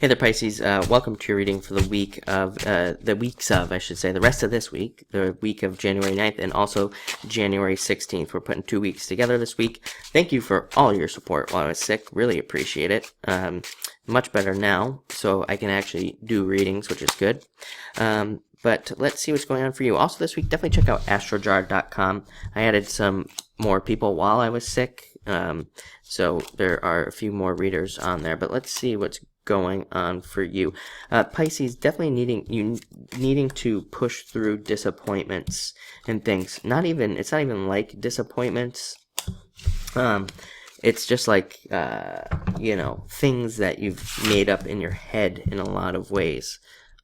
Hey there, Pisces. Welcome to your reading for the week of, the rest of this week, the week of January 9th and also January 16th. We're putting 2 weeks together this week. Thank you for all your support while I was sick. Really appreciate it. Much better now, so I can actually do readings, which is good. But let's see what's going on for you. Also this week, definitely check out astrojar.com. I added some more people while I was sick, so there are a few more readers on there. But let's see what's going on for you. Pisces, definitely needing to push through disappointments and things. It's not even like disappointments. It's just like things that you've made up in your head in a lot of ways.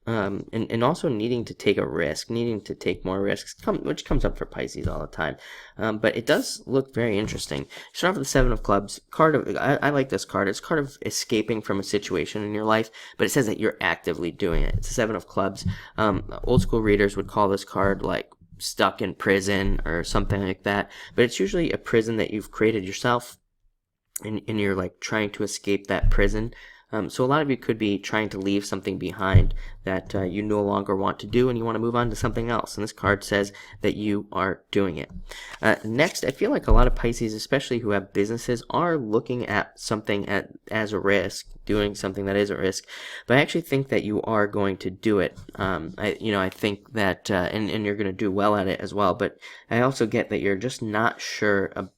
And also needing to take a risk, needing to take more risks, which comes up for Pisces all the time. But it does look very interesting. You start off with the Seven of Clubs. I like this card. It's a card of escaping from a situation in your life, but it says that you're actively doing it. It's the Seven of Clubs. Old school readers would call this card like stuck in prison or something like that. But it's usually a prison that you've created yourself, and you're like trying to escape that prison. So a lot of you could be trying to leave something behind that you no longer want to do, and you want to move on to something else. And this card says that you are doing it. Next, I feel like a lot of Pisces, especially who have businesses, are looking at something as a risk, doing something that is a risk. But I actually think that you are going to do it. I think that, and you're going to do well at it as well. But I also get that you're just not sure about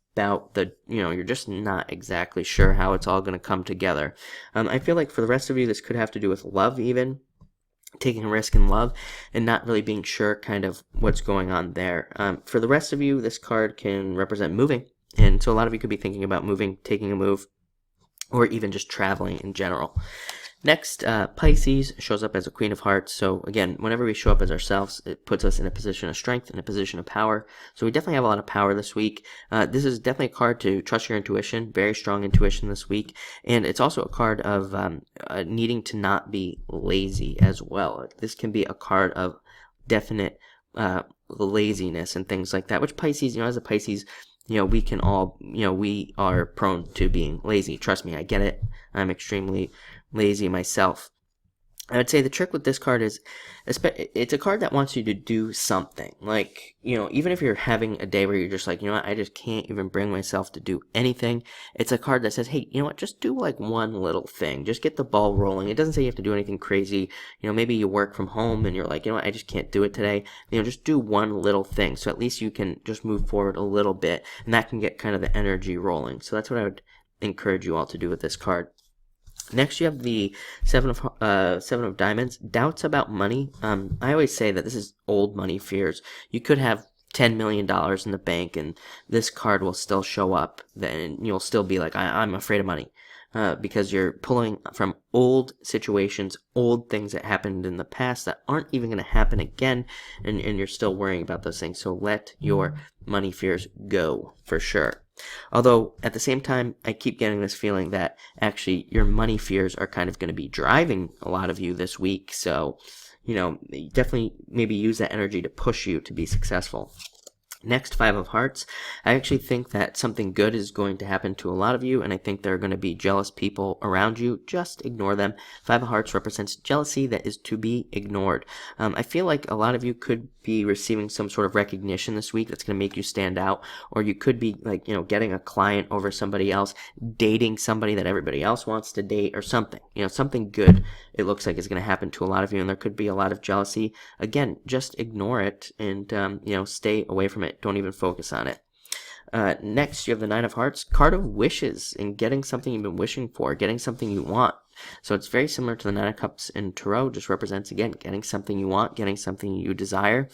you're just not exactly sure how it's all going to come together. I feel like for the rest of you, this could have to do with love, even taking a risk in love and not really being sure kind of what's going on there. For the rest of you, this card can represent moving. And so a lot of you could be thinking about moving, taking a move, or even just traveling in general. Next, Pisces shows up as a Queen of Hearts. So again, whenever we show up as ourselves, it puts us in a position of strength, in a position of power. So we definitely have a lot of power this week. This is definitely a card to trust your intuition, very strong intuition this week. And it's also a card of needing to not be lazy as well. This can be a card of definite laziness and things like that, which Pisces, as a Pisces, we can all, we are prone to being lazy. Trust me, I get it. I'm extremely lazy myself. I would say the trick with this card is, it's a card that wants you to do something. Like, even if you're having a day where you're just like, I just can't even bring myself to do anything. It's a card that says, hey, just do like one little thing. Just get the ball rolling. It doesn't say you have to do anything crazy. Maybe you work from home and you're like, I just can't do it today. Just do one little thing. So at least you can just move forward a little bit, and that can get kind of the energy rolling. So that's what I would encourage you all to do with this card. Next, you have the Seven of Diamonds. Doubts about money. I always say that this is old money fears. You could have $10 million in the bank, and this card will still show up. Then you'll still be like, I'm afraid of money. Because you're pulling from old situations, old things that happened in the past that aren't even going to happen again, and you're still worrying about those things. So let your money fears go, for sure. Although, at the same time, I keep getting this feeling that actually your money fears are kind of going to be driving a lot of you this week. So, definitely maybe use that energy to push you to be successful. Next, Five of Hearts. I actually think that something good is going to happen to a lot of you, and I think there are going to be jealous people around you. Just ignore them. Five of Hearts represents jealousy that is to be ignored. I feel like a lot of you could be receiving some sort of recognition this week that's going to make you stand out, or you could be like, getting a client over somebody else, dating somebody that everybody else wants to date, or something. Something good, it looks like, is going to happen to a lot of you, and there could be a lot of jealousy. Again, just ignore it and, stay away from it. Don't even focus on it. Next, you have the Nine of Hearts, card of wishes, and getting something you've been wishing for, getting something you want. So it's very similar to the Nine of Cups in Tarot, just represents, again, getting something you want, getting something you desire.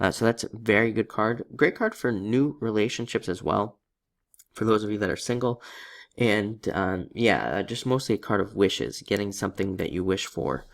So that's a very good card. Great card for new relationships as well, for those of you that are single. And just mostly a card of wishes, getting something that you wish for.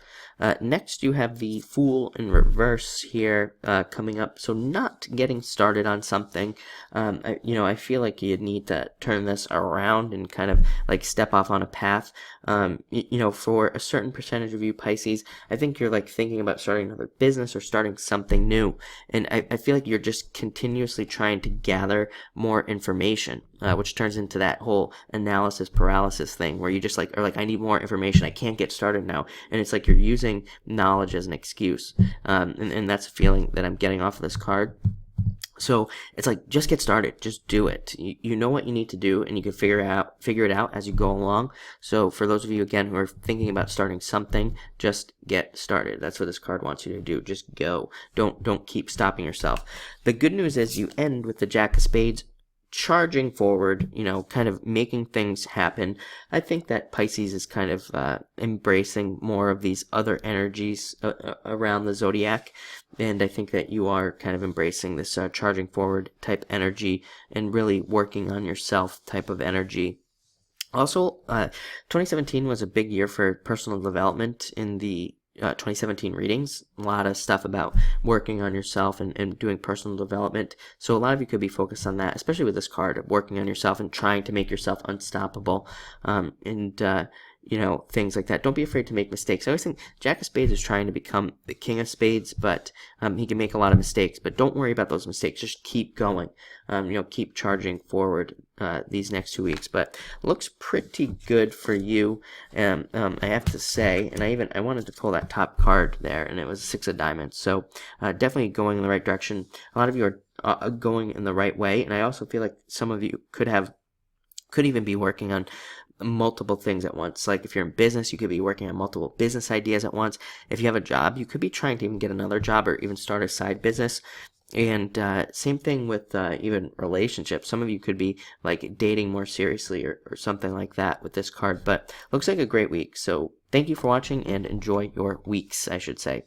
Next, you have the Fool in reverse here coming up. So not getting started on something. I feel like you need to turn this around and kind of like step off on a path. For a certain percentage of you Pisces, I think you're like thinking about starting another business or starting something new. And I feel like you're just continuously trying to gather more information, which turns into that whole analysis analysis paralysis thing where you just like are like, I need more information, I can't get started now, and it's like you're using knowledge as an excuse, and that's a feeling that I'm getting off of this card. So it's like, just get started, just do it. You know what you need to do, and you can figure it out as you go along. So for those of you, again, who are thinking about starting something, just get started. That's what this card wants you to do. Just go. Don't keep stopping yourself. The good news is you end with the Jack of Spades, charging forward, kind of making things happen. I think that Pisces is kind of embracing more of these other energies around the zodiac, and I think that you are kind of embracing this charging forward type energy and really working on yourself type of energy. Also, 2017 was a big year for personal development in the 2017 readings. A lot of stuff about working on yourself and doing personal development. So a lot of you could be focused on that, especially with this card of working on yourself and trying to make yourself unstoppable, things like that. Don't be afraid to make mistakes. I always think Jack of Spades is trying to become the King of Spades, but he can make a lot of mistakes. But don't worry about those mistakes. Just keep going. Keep charging forward these next 2 weeks. But looks pretty good for you, I have to say. And I wanted to pull that top card there, and it was 6 of Diamonds. So definitely going in the right direction. A lot of you are going in the right way, and I also feel like some of you could even be working on multiple things at once. Like if you're in business, you could be working on multiple business ideas at once. If you have a job, you could be trying to even get another job or even start a side business. And same thing with even relationships. Some of you could be like dating more seriously or something like that with this card. But looks like a great week. So thank you for watching, and enjoy your weeks, I should say.